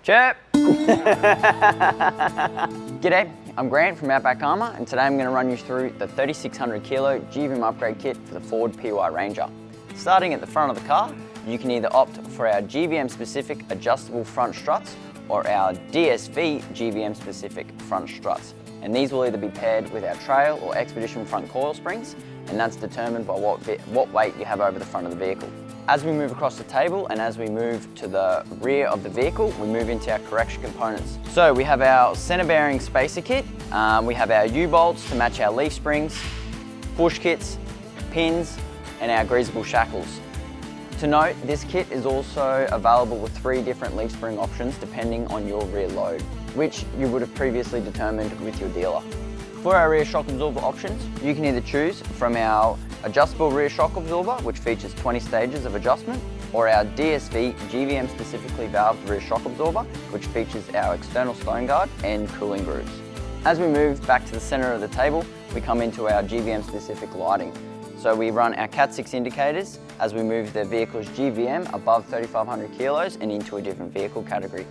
Chirp! G'day, I'm Grant from Outback Armour, and today I'm going to run you through the 3600 kilo GVM upgrade kit for the Ford PY Ranger. Starting at the front of the car, you can either opt for our GVM specific adjustable front struts or our DSV GVM specific front struts. And these will either be paired with our trail or expedition front coil springs, and that's determined by what weight you have over the front of the vehicle. As we move across the table and as we move to the rear of the vehicle, we move into our correction components. So we have our center bearing spacer kit, we have our U-bolts to match our leaf springs, push kits, pins, and our greasable shackles. To note, this kit is also available with 3 different leaf spring options depending on your rear load, which you would have previously determined with your dealer. For our rear shock absorber options, you can either choose from our adjustable rear shock absorber, which features 20 stages of adjustment, or our DSV GVM specifically valved rear shock absorber, which features our external stone guard and cooling grooves. As we move back to the center of the table, we come into our GVM specific lighting. So we run our Cat 6 indicators as we move the vehicle's GVM above 3,500 kilos and into a different vehicle category.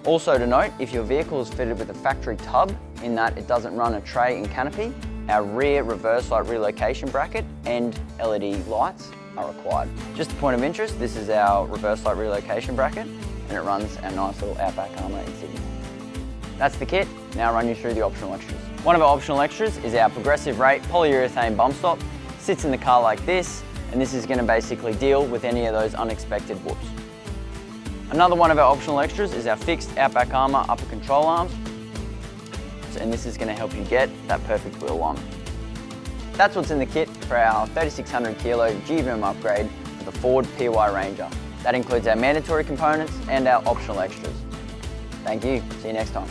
Also to note, if your vehicle is fitted with a factory tub in that it doesn't run a tray and canopy, our rear reverse light relocation bracket and LED lights are required. Just a point of interest, this is our reverse light relocation bracket and it runs our nice little Outback Armour insignia. That's the kit. Now I'll run you through the optional extras. One of our optional extras is our progressive rate polyurethane bump stop. Sits in the car like this, and this is going to basically deal with any of those unexpected whoops. Another one of our optional extras is our fixed Outback Armour upper control arms, and this is going to help you get that perfect wheel alignment. That's what's in the kit for our 3600 kilo GVM upgrade for the Ford PY Ranger. That includes our mandatory components and our optional extras. Thank you. See you next time.